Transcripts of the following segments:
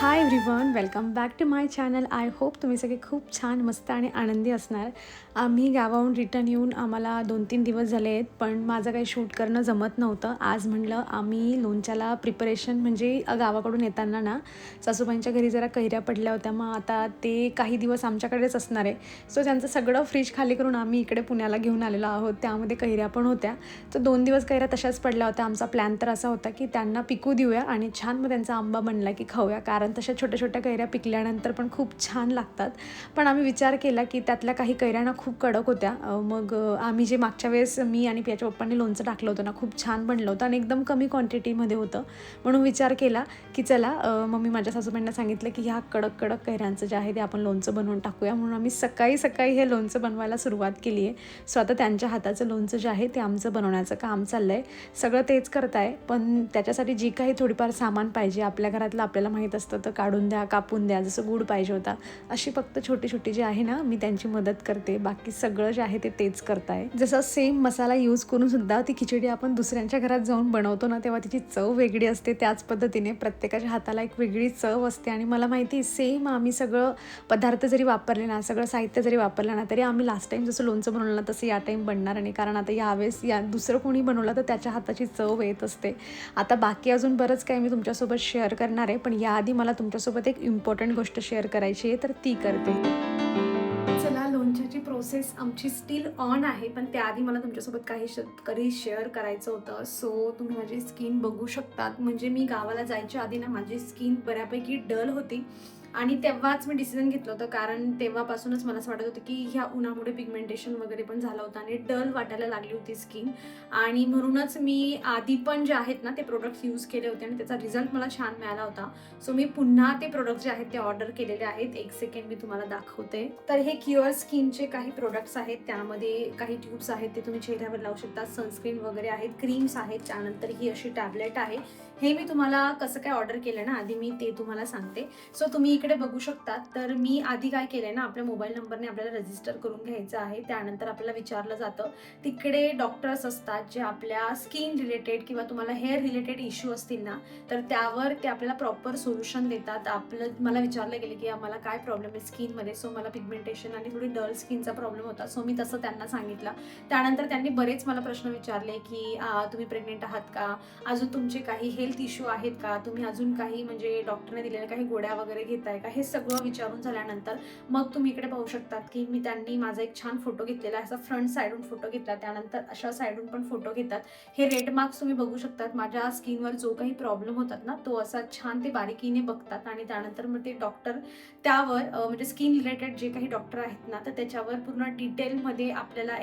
High everyone, welcome back to my channel. I hope तुम्ही सगळे खूप छान, मस्त आणि आनंदी असणार. आम्ही गावाहून रिटर्न येऊन आम्हाला 2-3 दिवस झाले आहेत, पण माझं काही शूट करणं जमत नव्हतं. आज म्हणलं आम्ही लोणच्याला प्रिपरेशन म्हणजे गावाकडून येताना ना सासूबाईंच्या घरी जरा कैऱ्या पडल्या होत्या. मग आता ते काही दिवस आमच्याकडेच असणार आहे. सो त्यांचं सगळं फ्रीज खाली करून आम्ही इकडे पुण्याला घेऊन आलेलो आहोत. त्यामध्ये कैऱ्या पण होत्या. तर 2 दिवस कैऱ्या तशाच पडल्या होत्या. आमचा प्लॅन तर असा होता की त्यांना पिकू देऊया आणि छान मग त्यांचा आंबा बनला की खाऊया, कारण तशा छोट्या छोट्या कैऱ्या पिकल्यानंतर पण खूप छान लागतात. पण आम्ही विचार केला की त्यातल्या काही कैऱ्या ना खूप कडक होत्या. मग आम्ही जे मागच्या वेळेस मी आणि पियाच्या पप्पांनी लोणचं टाकलं होतं ना, खूप छान बनलं होतं आणि एकदम कमी क्वांटिटीमध्ये होतं. म्हणून विचार केला की चला, मग मी माझ्या सासूबाईंना सांगितलं की ह्या कडक कडक कैऱ्यांचं जे आहे ते आपण लोणचं बनवून टाकूया. म्हणून आम्ही सकाळी सकाळी हे लोणचं बनवायला सुरुवात केली आहे. सो आता त्यांच्या हाताचं लोणचं जे आहे ते आमचं बनवण्याचं काम चाललं आहे. सगळं तेच करत आहे, पण त्याच्यासाठी जी काही थोडीफार सामान पाहिजे आपल्या घरातलं आपल्याला माहीत असतं, तर काढून द्या, कापून द्या. जसं गूळ पाहिजे होता, अशी फक्त छोटी छोटी जी आहे ना, मी त्यांची मदत करते. बाकी सगळं जे आहे ते तेच करताय. जसं सेम मसाला यूज करून सुद्धा ती खिचडी आपण दुसऱ्यांच्या घरात जाऊन बनवतो ना, तेव्हा तिची चव वेगळी असते. त्याच पद्धतीने प्रत्येकाच्या हाताला एक वेगळी चव असते. आणि मला माहिती आहे, सेम आम्ही सगळं पदार्थ जरी वापरले ना, सगळं साहित्य जरी वापरलं ना, तरी आम्ही लास्ट टाईम जसं लोणचं बनवलं ना, तसं या टाईम बनणार नाही. कारण आता यावेळेस दुसरं कोणी बनवलं तर त्याच्या हाताची चव येत असते. आता बाकी अजून बरंच काही मी तुमच्यासोबत शेअर करणार आहे, पण याआधी मला तुमच्यासोबत एक इम्पॉर्टंट गोष्ट शेअर करायची आहे, तर ती करते. चला, लोणच्याची प्रोसेस आमची स्टील ऑन आहे, पण त्याआधी मला तुमच्यासोबत काही शेअर करायचं होतं. सो तुम्ही माझी स्किन बघू शकतात. म्हणजे मी गावाला जायच्या आधी ना माझी स्किन बऱ्यापैकी डल होती आणि तेव्हाच मी डिसिजन घेतलं होतं, कारण तेव्हापासूनच मला असं वाटत होतं की ह्या उन्हामुळे पिगमेंटेशन वगैरे पण झालं होतं आणि डल वाटायला लागली होती स्किन. आणि म्हणूनच मी आधी पण जे आहेत ना ते प्रोडक्ट्स यूज केले होते आणि त्याचा रिझल्ट मला छान मिळाला होता. सो मी पुन्हा ते प्रोडक्ट्स जे आहेत ते ऑर्डर केलेले आहेत. एक सेकंड मी तुम्हाला दाखवते. तर हे क्युअर स्किनचे काही प्रोडक्ट्स आहेत. त्यामध्ये काही ट्यूब्स आहेत ते तुम्ही चेहऱ्यावर लावू शकता, सनस्क्रीन वगैरे आहेत, क्रीम्स आहेत, त्यानंतर ही अशी टॅबलेट आहे. हे मी तुम्हाला कसं काय ऑर्डर केलं ना, आधी मी ते तुम्हाला सांगते. सो तुम्ही इकडे बघू शकता. तर मी आधी काय केलंय ना, आपल्या मोबाईल नंबरने आपल्याला रजिस्टर करून घ्यायचं आहे. त्यानंतर आपल्याला विचारलं जातं, तिकडे डॉक्टर्स असतात जे आपल्या स्किन रिलेटेड किंवा तुम्हाला हेअर रिलेटेड इश्यू असतील ना, तर त्यावर ते आपल्याला प्रॉपर सोल्युशन देतात. मला विचारलं गेलं की आम्हाला काय प्रॉब्लेम आहे स्किनमध्ये. सो मला पिगमेंटेशन आणि थोडी डल स्किनचा प्रॉब्लेम होता. सो मी तसं त्यांना सांगितलं. त्यानंतर त्यांनी बरेच मला प्रश्न विचारले की तुम्ही प्रेग्नेंट आहात का, अजून तुमचे काही हेल्थ इश्यू आहेत का, तुम्ही अजून काही म्हणजे डॉक्टरने दिलेल्या काही गोळ्या वगैरे घेताय का, हे सगळं विचारून झाल्यानंतर मग तुम्ही इकडे पाहू शकतात की त्यांनी माझा एक छान फोटो घेतलेला, असा फ्रंट साईडून फोटो घेतला, त्यानंतर अशा साईडून पण फोटो घेतात. हे रेड मार्क्स तुम्ही बघू शकतात. माझ्या स्किनवर जो काही प्रॉब्लेम होतात ना, तो असा छान ते बारीकीने बघतात आणि त्यानंतर मग ते डॉक्टर त्यावर म्हणजे स्किन रिलेटेड जे काही डॉक्टर आहेत ना, तर त्याच्यावर पूर्ण डिटेलमध्ये आपल्याला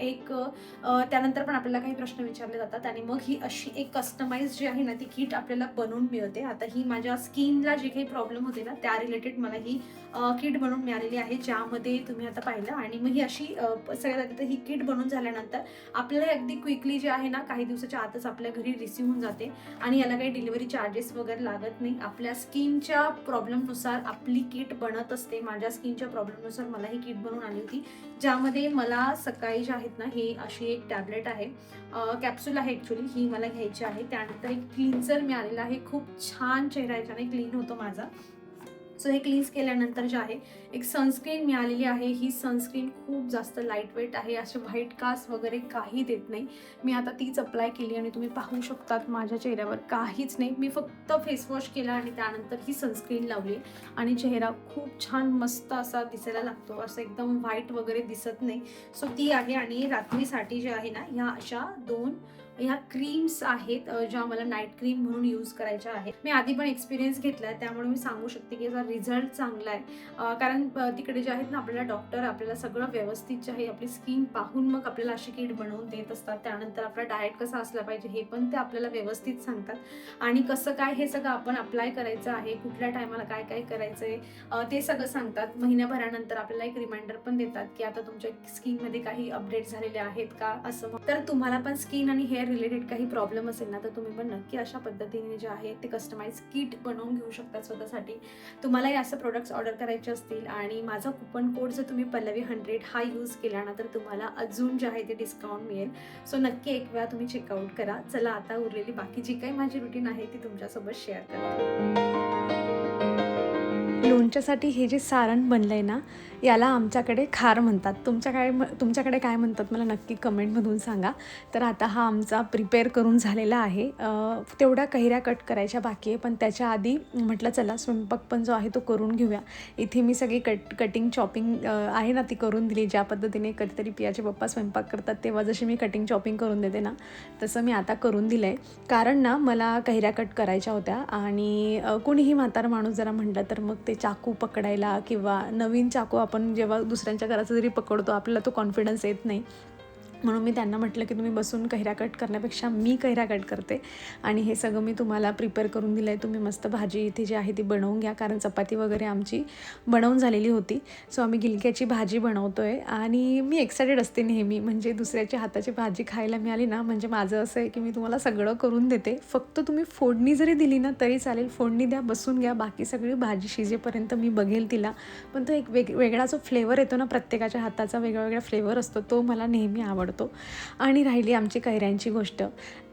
त्यानंतर पण आपल्याला काही प्रश्न विचारले जातात आणि मग ही अशी एक कस्टमाइज जी आहे ना, ती किट आपल्याला बनवून मिळते. आता ही माझ्या स्किनला जे काही प्रॉब्लेम होते ना, त्या रिलेटेड मला ही किट बनवून मिळालेली आहे, ज्यामध्ये तुम्ही आता पाहिलं. आणि मग ही अशी सगळ्यात ही किट बनवून झाल्यानंतर आपल्याला अगदी क्विकली जे आहे ना, काही दिवसाच्या आतच आपल्या घरी रिसीव्ह होऊन जाते आणि याला काही डिलिव्हरी चार्जेस वगैरे लागत नाही. आपल्या स्किनच्या प्रॉब्लेमनुसार आपली किट बनत असते. माझ्या स्किनच्या प्रॉब्लेमनुसार मला ही किट बनवून आली होती, ज्यामध्ये मला सकाळी जे आहेत ना, हे अशी एक टॅबलेट आहे, कॅप्सूल आहे ॲक्च्युली, ही मला घ्यायची आहे. त्यानंतर एक क्लिन्झर मिळालेला आहे, खूप छान चेहरा याच्याने क्लीन होतो माझा. सो हे क्लीन्स केल्यानंतर जे आहे एक सनस्क्रीन मिळालेली आहे. ही सनस्क्रीन खूप जास्त लाईट वेट आहे, असे व्हाईट कास्ट वगैरे काही देत नाही. मी आता तीच अप्लाय केली आणि तुम्ही पाहू शकतात माझ्या चेहऱ्यावर काहीच नाही. मी फक्त फेसवॉश केला आणि त्यानंतर ही सनस्क्रीन लावली आणि चेहरा खूप छान मस्त असा दिसायला लागतो, असं एकदम व्हाईट वगैरे दिसत नाही. सो ती आहे. आणि रात्रीसाठी जे आहे ना, ह्या अशा ह्या क्रीम्स आहेत, ज्या मला नाईट क्रीम म्हणून यूज करायच्या आहेत. मी आधी पण एक्सपिरियन्स घेतला आहे, त्यामुळे मी सांगू शकते की याचा रिझल्ट चांगला आहे. कारण तिकडे जे आहेत ना, आपल्याला डॉक्टर आपल्याला सगळं व्यवस्थित जे आहे आपली स्किन पाहून मग आपल्याला अशी किट बनवून देत असतात. त्यानंतर आपला डाएट कसा असला पाहिजे हे पण ते आपल्याला व्यवस्थित सांगतात. आणि कसं काय हे सगळं आपण अप्लाय करायचं आहे, कुठल्या टायमाला काय काय करायचं आहे ते सगळं सांगतात. महिन्याभरानंतर आपल्याला एक रिमाइंडर पण देतात की आता तुमच्या स्किनमध्ये काही अपडेट झालेले आहेत का, असं. तर तुम्हाला पण स्किन आणि हेअर रिलेटेड काही प्रॉब्लेम असेल ना, तर तुम्ही पण नक्की अशा पद्धतीने जे आहे ते कस्टमाइज किट बनवून घेऊ शकता स्वतःसाठी. तुम्हालाही असं प्रोडक्ट्स ऑर्डर करायचे असतील आणि माझा कुपन कोड जर तुम्ही पल्लवी100 हा यूज केला ना, तर तुम्हाला अजून जे आहे ते डिस्काउंट मिळेल. सो नक्की एक वेळा तुम्ही चेकआउट करा. चला, आता उरलेली बाकी जी काही माझी रुटीन आहे ती तुमच्यासोबत शेअर करते. लोणच्यासाठी हे जे सारण बनलं आहे ना, याला आमच्याकडे खार म्हणतात. तुमच्याकडे काय म्हणतात मला नक्की कमेंटमधून सांगा. तर आता हा आमचा प्रिपेअर करून झालेला आहे. तेवढ्या कैऱ्या कट करायच्या बाकी आहे, पण त्याच्या आधी म्हटलं चला स्वयंपाक पण जो आहे तो करून घेऊया. इथे मी सगळी कटिंग चॉपिंग आहे ना ती करून दिली. ज्या पद्धतीने कधीतरी पियाचे पप्पा स्वयंपाक करतात तेव्हा जशी मी कटिंग चॉपिंग करून देते ना, तसं मी आता करून दिलं आहे. कारण ना मला कैऱ्या कट करायच्या होत्या आणि कोणीही म्हातारा माणूस जरा म्हटलं तर मग ते चाकू पकडायला किंवा नवीन चाकू आपण जेव्हा दुसऱ्यांच्या घराचा जरी पकडतो आपल्याला तो कॉन्फिडन्स येत नाही. म्हणून मी त्यांना म्हटलं की तुम्ही बसून कैऱ्या कट करण्यापेक्षा मी कैऱ्या कट करते आणि हे सगळं मी तुम्हाला प्रिपेअर करून दिलं आहे. तुम्ही मस्त भाजी इथे जी आहे ती बनवून घ्या, कारण चपाती वगैरे आमची बनवून झालेली होती. सो आम्ही गिलक्याची भाजी बनवतो आहे आणि मी एक्सायटेड असते नेहमी, म्हणजे दुसऱ्याच्या हाताची भाजी खायला मिळाली ना, म्हणजे माझं असं आहे की मी तुम्हाला सगळं करून देते, फक्त तुम्ही फोडणी जरी दिली ना तरी चालेल. फोडणी द्या, बसून घ्या, बाकी सगळी भाजी शिजेपर्यंत मी बघेल तिला. पण तो एक वेगळा जो फ्लेवर येतो ना, प्रत्येकाच्या हाताचा वेगळा फ्लेवर असतो, तो मला नेहमी आवडतो. आणि राहिली आमची कैऱ्यांची गोष्ट,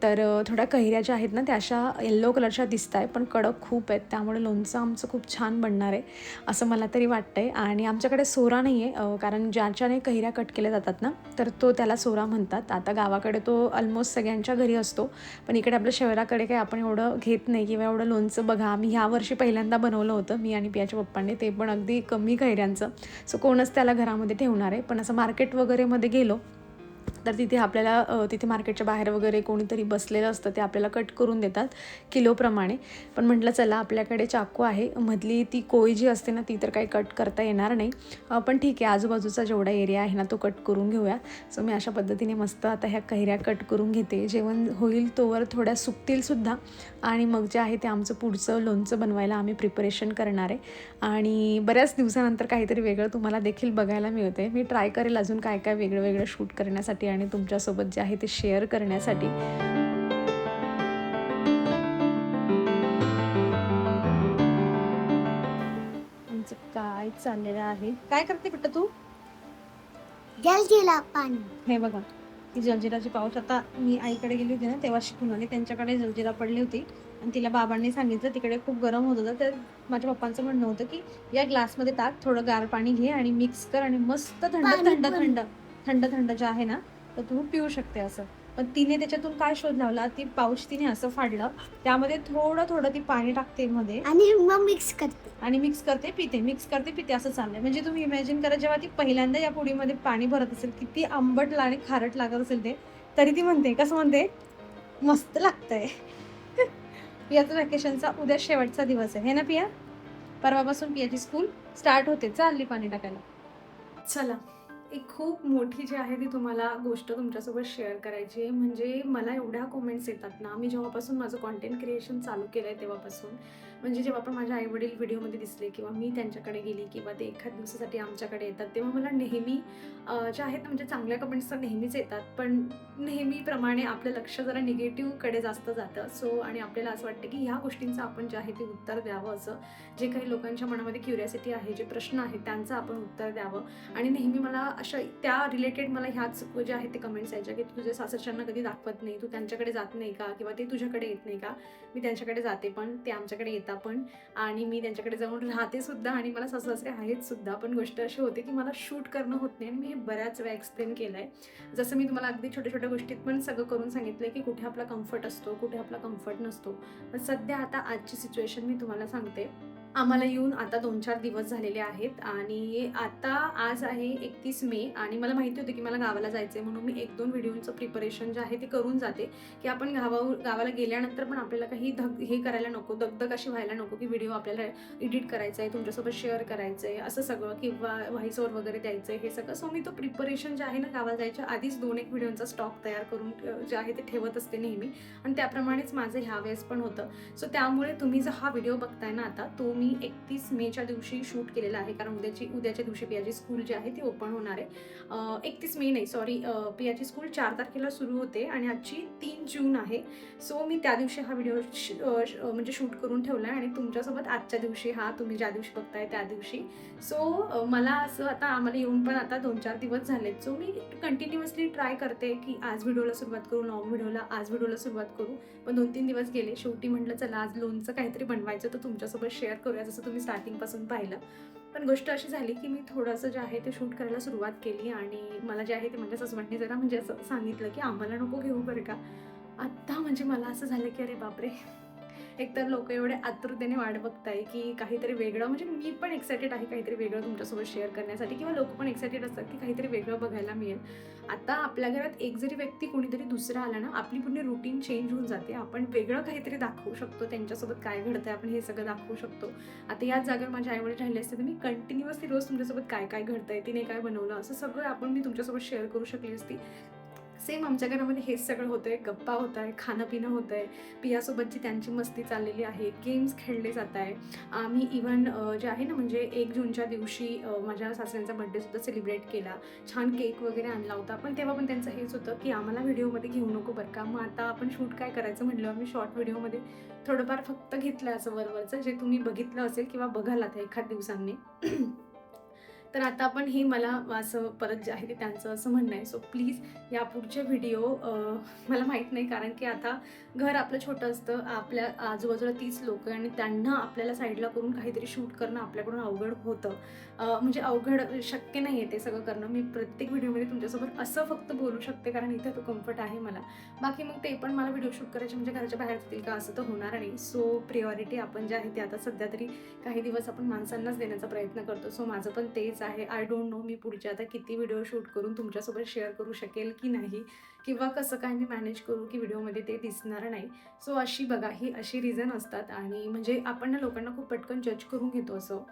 तर थोड्या कैऱ्या ज्या आहेत ना त्या अशा येल्लो कलरच्या दिसत आहे, पण कडक खूप आहेत, त्यामुळे लोणचं आमचं खूप छान बनणार आहे असं मला तरी वाटतं आहे. आणि आमच्याकडे सोरा नाही आहे, कारण ज्याच्याने कैऱ्या कट केल्या जातात ना तर त्याला सोरा म्हणतात. आता गावाकडे तो ऑलमोस्ट सगळ्यांच्या घरी असतो, पण इकडे आपल्या शहराकडे काही आपण एवढं घेत नाही किंवा एवढं लोणचं. बघा आम्ही ह्या वर्षी पहिल्यांदा बनवलं होतं, मी आणि पियाच्या पप्पांनी, ते पण अगदी कमी कैऱ्यांचं. सो कोणच त्याला घरामध्ये ठेवणार आहे. पण असं मार्केट वगैरेमध्ये गेलो तर तिथे आपल्याला तिथे मार्केटच्या बाहेर वगैरे कोणीतरी बसलेलं असतं, ते आपल्याला कट करून देतात किलोप्रमाणे. पण म्हटलं चला आपल्याकडे चाकू आहे, मधली ती कोळी जी असते ना ती तर काही कट करता येणार नाही, पण ठीक आहे आजूबाजूचा जेवढा एरिया आहे ना तो कट करून घेऊया. सो मी अशा पद्धतीने मस्त आता ह्या कैऱ्या कट करून घेते. जेवण होईल तोवर थोड्या सुकतीलसुद्धा आणि मग जे आहे ते आमचं पुढचं लोणचं बनवायला आम्ही प्रिपरेशन करणार आहे. आणि बऱ्याच दिवसानंतर काहीतरी वेगळं तुम्हाला देखील बघायला मिळते. मी ट्राय करेल अजून काय काय वेगळं शूट करण्यासाठी आणि तुमच्यासोबत जे आहे ते शेअर करण्यासाठी. आमचं काय चाललेलं आहे, काय करते कुठं तू? जलजिरा पाणी. हे बघा, ती जलजिराची पाऊच आता मी आईकडे गेली होती ना तेव्हा शिकून आली. त्यांच्याकडे जलजिरा पडली होती आणि तिला बाबांनी सांगितलं, तिकडे खूप गरम होत होतं, तर माझ्या पप्पांचं म्हणणं होतं की या ग्लासमध्ये टाक, थोडं गार पाणी घे आणि मिक्स कर आणि मस्त थंड थंड जे आहे ना तर तू पिऊ शकते असं. पण तिने त्याच्यातून काय शोध लावला, ती पाऊच तिने असं फाडलं, त्यामध्ये थोडं ती पाणी टाकते मध्ये आणि मग मिक्स करते पिते असं चाललंय. म्हणजे तुम्ही इमॅजिन करा, जेव्हा ती पहिल्यांदा या पुडीमध्ये पाणी भरत असेल, किती आंबट आणि खारट लागत असेल ते, तरी ती म्हणते, कसं म्हणते, मस्त लागतंय. पियाचं वॅकेशनचा उद्या शेवटचा दिवस आहे, हे ना पिया? परवापासून पियाची स्कूल स्टार्ट होते. चालली पाणी टाकायला. चला, एक खूप मोठी जी आहे ती तुम्हाला गोष्ट तुमच्यासोबत शेअर करायची आहे. म्हणजे मला एवढ्या कमेंट्स येतात ना, मी जेव्हापासून माझं कॉन्टेंट क्रिएशन चालू केलं आहे तेव्हापासून, म्हणजे जेव्हा पण माझे आईवडील व्हिडिओमध्ये दिसले किंवा मी त्यांच्याकडे गेली किंवा ते एखाद दिवसासाठी आमच्याकडे येतात, तेव्हा मला नेहमी ज्या आहेत ना, म्हणजे चांगल्या कमेंट्स तर नेहमीच येतात, पण नेहमीप्रमाणे आपलं लक्ष जरा निगेटिव्हकडे जास्त जातं. सो आणि आपल्याला असं वाटतं की ह्या गोष्टींचं आपण जे आहे ते उत्तर द्यावं, असं जे काही लोकांच्या मनामध्ये क्युरिओसिटी आहे, जे प्रश्न आहेत त्यांचं आपण उत्तर द्यावं. आणि नेहमी मला अशा त्या रिलेटेड मला ह्याच जे आहेत ते कमेंट्स यायच्या की तू तुझ्या सासरच्यांना कधी दाखवत नाही, तू त्यांच्याकडे जात नाही का, किंवा ते तुझ्याकडे येत नाही का? मी त्यांच्याकडे जाते पण, ते आमच्याकडे येतात पण, आणि मी त्यांच्याकडे जाऊन राहते सुद्धा आणि मला सासरे आहेत सुद्धा. पण गोष्ट अशी होते की मला शूट करणं होत नाही आणि मी हे बऱ्याच वेळा एक्सप्लेन केलं आहे. जसं मी तुम्हाला अगदी छोट्या गोष्टीत पण सगळं करून सांगितलं की कुठे आपला कम्फर्ट असतो, कुठे आपला कम्फर्ट नसतो. पण सध्या आता आजची सिच्युएशन मी तुम्हाला सांगते. आम्हाला येऊन आता 2-4 दिवस झालेले आहेत आणि आता आज आहे 31 मे आणि मला माहिती होतं की मला गावाला जायचं आहे, म्हणून मी 1-2 व्हिडिओचं प्रिपरेशन जे आहे ते करून जाते की आपण गावाला गेल्यानंतर पण आपल्याला काही हे करायला नको, दगदग अशी व्हायला नको की व्हिडिओ आपल्याला एडिट करायचा आहे, तुमच्यासोबत शेअर करायचं आहे असं सगळं, किंवा व्हॉइस ओव्हर वगैरे द्यायचं आहे हे सगळं. सो मी तो प्रिपरेशन जे आहे ना गावाला जायच्या आधीच 2-1 व्हिडिओचा स्टॉक तयार करून जे आहे ते ठेवत असते नेहमी, आणि त्याप्रमाणेच माझं ह्या वेळेस पण होतं. सो त्यामुळे तुम्ही जर हा व्हिडिओ बघताय ना आता, तो मी 31 मेच्या दिवशी शूट केलेला आहे, कारण उद्याच्या दिवशी पियाची स्कूल जी आहे ती ओपन होणार आहे. 31 मे नाही, सॉरी, पियाची स्कूल 4 तारखेला सुरू होते आणि आजची 3 जून आहे. सो मी त्या दिवशी हा व्हिडिओ म्हणजे शूट करून ठेवला आहे आणि तुमच्यासोबत आजच्या दिवशी, हा तुम्ही ज्या दिवशी बघताय त्या दिवशी. सो मला असं आता आम्हाला येऊन पण आता 2-4 दिवस झालेत. सो मी कंटिन्युअसली ट्राय करते की आज व्हिडिओला सुरुवात करू, आज व्हिडिओला सुरुवात करू, पण 2-3 दिवस गेले. शेवटी म्हटलं चला आज लोणचं काहीतरी बनवायचं तर तुमच्यासोबत शेअर करू. करूया, जसं तुम्ही स्टार्टिंगपासून पाहिलं. पण गोष्ट अशी झाली की मी थोडंसं जे आहे ते शूट करायला सुरुवात केली आणि मला जे आहे ते माझ्या सासूबाईंनी जरा म्हणजे असं सांगितलं की आम्हाला नको घेऊ बरं का. आत्ता म्हणजे मला असं झालं की अरे बापरे, एकतर लोक एवढे आतुरतेने वाट बघताय की काहीतरी वेगळं, म्हणजे मी पण एक्सायटेड आहे काहीतरी वेगळं तुमच्यासोबत शेअर करण्यासाठी, किंवा लोक पण एक्सायटेड असतात की काहीतरी वेगळं बघायला मिळेल. आता आपल्या घरात एक जरी व्यक्ती कोणीतरी दुसरा आला ना, आपली पूर्ण रुटीन चेंज होऊन जाते. आपण वेगळं काहीतरी दाखवू शकतो, त्यांच्यासोबत काय घडतंय आपण हे सगळं दाखवू शकतो. आता याच जागेवर माझ्या आईवडील राहिले असते तर मी कंटिन्युअसली रोज तुमच्यासोबत काय काय घडतंय, तिने काय बनवलं, असं सगळं मी तुमच्यासोबत शेअर करू शकली असती. सेम आमच्या घरामध्ये हेच सगळं होतंय, गप्पा होत आहे, खाणं पिणं होतं आहे, पियासोबतची त्यांची मस्ती चाललेली आहे, गेम्स खेळले जात आहे. आम्ही इव्हन जे आहे ना, म्हणजे 1 जूनच्या दिवशी माझ्या सासऱ्यांचा बड्डेसुद्धा सेलिब्रेट केला, छान केक वगैरे आणला होता. पण तेव्हा पण त्यांचं हेच होतं की आम्हाला व्हिडिओमध्ये घेऊ नको बरं का. मग आता आपण शूट काय करायचं म्हटलं, आम्ही शॉर्ट व्हिडिओमध्ये थोडंफार फक्त घेतलं असं वरवरचं, जे तुम्ही बघितलं असेल किंवा बघाल आता एखाद दिवसांनी. तर आता आपण हे मला असं परत जे आहे ते त्यांचं असं म्हणणं आहे. सो प्लीज यापुढचे व्हिडिओ मला माहीत नाही, कारण की आता घर आपलं छोटं असतं, आपल्या आजूबाजूला 30 लोक आणि त्यांना आपल्याला साईडला करून काहीतरी शूट करणं आपल्याकडून अवघड होतं. म्हणजे अवघड शक्य नाही आहे ते सगळं करणं. मी प्रत्येक व्हिडिओमध्ये तुमच्यासोबत असं फक्त बोलू शकते कारण इथं तो कम्फर्ट आहे मला. बाकी मग ते पण मला व्हिडिओ शूट करायचे म्हणजे घराच्या बाहेर जातील का असं तर होणार नाही. सो प्रिऑरिटी आपण जे आहे ते आता सध्या तरी काही दिवस आपण माणसांनाच देण्याचा प्रयत्न करतो. सो माझं पण तेच आहे. आय डोंट नो मी पुढचे आता किती व्हिडिओ शूट करून तुमच्यासोबत शेअर करू शकेल की नाही, किंवा कसं काय मी मॅनेज करू की व्हिडिओमध्ये ते दिसणार नाही. सो अशी बघा, ही अशी रिझन असतात. आणि म्हणजे आपण ना लोकांना खूप पटकन जज करून घेतो असं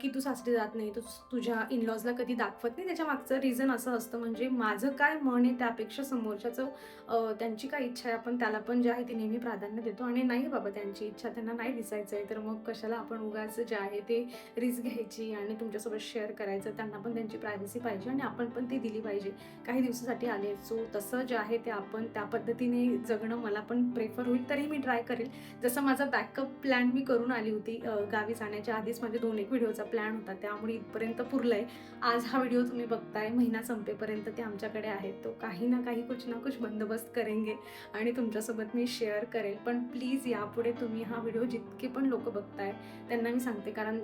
की तू सासरी जात नाही, तू तुझ्या इनलॉजला कधी दाखवत नाही. त्याच्या मागचं रिझन असं असतं, म्हणजे माझं काय मन आहे त्यापेक्षा समोरच्याचं त्यांची काय इच्छा आहे आपण त्याला पण जे आहे ते नेहमी प्राधान्य देतो. आणि नाही बाबा त्यांची इच्छा त्यांना नाही दिसायचं आहे तर मग कशाला आपण उगाच जे आहे ते रिस्क घ्यायची आणि तुमच्यासोबत शेअर करायचं. त्यांना पण त्यांची प्रायव्हसी पाहिजे आणि आपण पण ती दिली पाहिजे. काही दिवसासाठी आले, सो तसं जे आहे ते आपण त्या पद्धतीने जगणं मला पण प्रेफर होईल. तरी मी ट्राय करेल. जसं माझा बॅकअप प्लॅन मी करून आली होती गावी जाण्याच्या आधीच, माझे 2-1 व्हिडिओचा प्लॅन होता, त्यामुळे इथपर्यंत पुरलं आहे. आज हा व्हिडिओ तुम्ही बघताय, महिना संपेपर्यंत ते आमच्याकडे आहे. तो काही ना काही कुछ ना कुछ बंदोबस्त करेंगे आणि तुमच्यासोबत मी शेअर करेल. पण प्लीज यापुढे तुम्ही हा व्हिडिओ जितके पण लोक बघताय त्यांना मी सांगते, कारण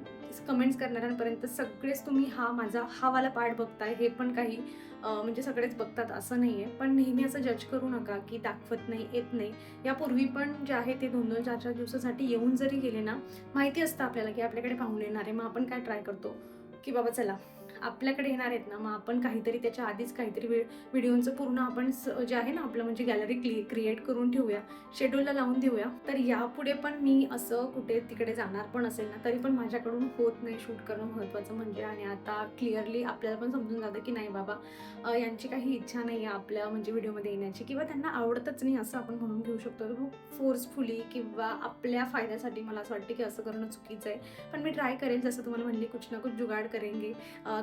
कमेंट्स करणाऱ्यांपर्यंत सगळेच तुम्ही हा वाला पार्ट बघताय, हे पण काही म्हणजे सगळेच बघतात असं नाही आहे. पण नेहमी असं जज करू नका की दाखवत नाही, येत नाही. यापूर्वी पण जे आहे ते 2-2, 4-4 दिवसासाठी येऊन जरी गेले ना, माहिती असतं आपल्याला की आपल्याकडे पाहुणे येणार आहे. मग आपण काय ट्राय करतो की बाबा चला आपल्याकडे येणार आहेत ना, मग आपण काहीतरी त्याच्या आधीच काहीतरी व्हिडिओचं पूर्ण आपण जे आहे ना आपलं म्हणजे गॅलरी क्रिएट करून ठेवूया, शेड्यूलला लावून देऊया. तर यापुढे पण मी असं कुठे तिकडे जाणार पण असेल ना, तरी पण माझ्याकडून होत नाही शूट करणं महत्त्वाचं म्हणजे. आणि आता क्लिअरली आपल्याला पण समजून जातं की नाही बाबा यांची काही इच्छा नाही आहे आपल्या म्हणजे व्हिडिओमध्ये येण्याची, किंवा त्यांना आवडतच नाही असं आपण म्हणून घेऊ शकतो. फोर्सफुली किंवा आपल्या फायद्यासाठी मला असं वाटतं की असं करणं चुकीचं आहे. पण मी ट्राय करेल, जसं तुम्हाला म्हणले कुछ ना कुछ जुगाड करेंगे.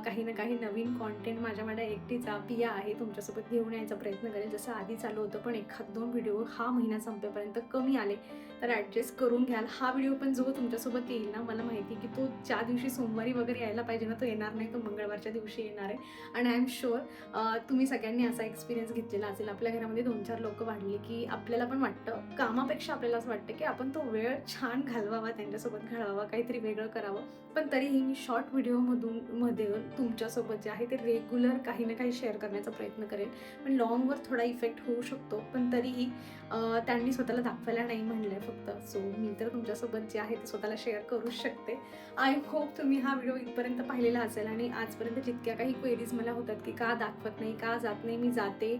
काही ना काही नवीन कॉन्टेंट माझ्या एकटीचा पिया आहे तुमच्यासोबत घेऊन यायचा प्रयत्न करेल. जसं आधी चालू होतं, पण 1-2 व्हिडिओ हा महिना संपेपर्यंत कमी आले तर ॲडजस्ट करून घ्याल. हा व्हिडिओ पण जो तुमच्यासोबत येईल ना, मला माहिती की तो ज्या दिवशी सोमवारी वगैरे यायला पाहिजे ना, तो येणार नाही, तो मंगळवारच्या दिवशी येणार आहे. आणि आय एम शुअर तुम्ही सगळ्यांनी असा एक्सपिरियन्स घेतलेला असेल. आपल्या घरामध्ये 2-4 लोक वाढली की आपल्याला पण वाटतं, कामापेक्षा आपल्याला असं वाटतं की आपण तो वेळ छान घालवावा, त्यांच्यासोबत घालवावा, काहीतरी वेगळं करावं. पण तरीही मी शॉर्ट मध्ये तुमच्यासोबत जे आहे ते रेग्युलर काही ना काही शेअर करण्याचा प्रयत्न करेन. पण लॉंगवर थोडा इफेक्ट होऊ शकतो, पण तरीही त्यांनी स्वतःला दाखवायला नाही म्हणलंय फक्त. सो मी तर तुमच्यासोबत जे आहे ते स्वतःला शेअर करूच शकते. आय होप तुम्ही हा व्हिडिओ इथपर्यंत पाहिलेला असेल आणि आजपर्यंत जितक्या काही क्वेरीज मला होतात की का दाखवत नाही, का जात नाही. मी जाते,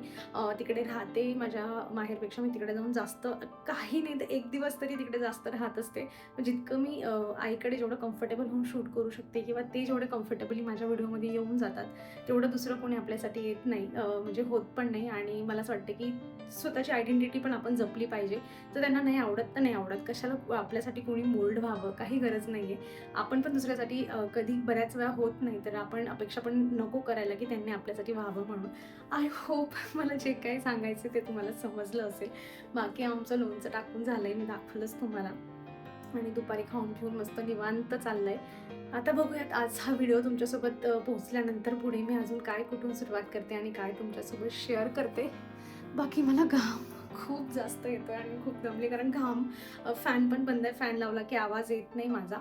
तिकडे राहते, माझ्या माहेरपेक्षा मी तिकडे जाऊन जास्त काही नाही तर 1 दिवस तरी तिकडे जास्त राहत असते. जितकं मी आईकडे जेवढं कम्फर्टेबल होऊन शूट करू शकते किंवा ते जेवढे कम्फर्टेबली माझ्या व्हिडिओमध्ये येऊन जातात तेवढं दुसरं कोणी आपल्यासाठी येत नाही, म्हणजे होत पण नाही. आणि मला असं वाटतं की स्वतःची आयडेंटिटी पण आपण जपली पाहिजे. तर त्यांना नाही आवडत तर नाही आवडत, कशाला आपल्यासाठी कोणी मोल्ड व्हावं, काही गरज नाही आहे. आपण पण दुसऱ्यासाठी कधी बऱ्याच वेळा होत नाही, तर आपण अपेक्षा पण नको करायला की त्यांनी आपल्यासाठी व्हावं म्हणून. आय होप मला जे काही सांगायचं ते तुम्हाला समजलं असेल. बाकी आमचं लोणचं टाकून झालं आहे, मी दाखवलंच तुम्हाला. आणि दुपारी खाऊन पिऊन मस्त निवांत चाललं आहे. आता बघूयात आज हा व्हिडिओ तुमच्यासोबत पोहोचल्यानंतर पुढे मी अजून काय कुठून सुरुवात करते आणि काय तुमच्यासोबत शेअर करते. बाकी मला खूप जास्त येतो आहे आणि मी खूप दमले, कारण फॅन पण बंद आहे. फॅन लावला की आवाज येत नाही माझा.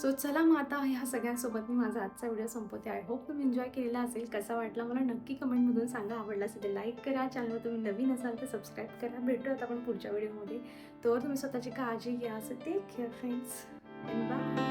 सो चला मग आता ह्या सगळ्यांसोबत मी माझा आजचा व्हिडिओ संपवते. आय होप तुम्ही एन्जॉय केलेला असेल. कसा वाटला मला नक्की कमेंटमधून सांगा. आवडला असेल तर लाईक करा. चॅनलवर तुम्ही नवीन असाल तर सबस्क्राईब करा. भेटूयात आपण पुढच्या व्हिडिओमध्ये. तोवर तुम्ही स्वतःची काळजी घ्या. So take care friends, bye.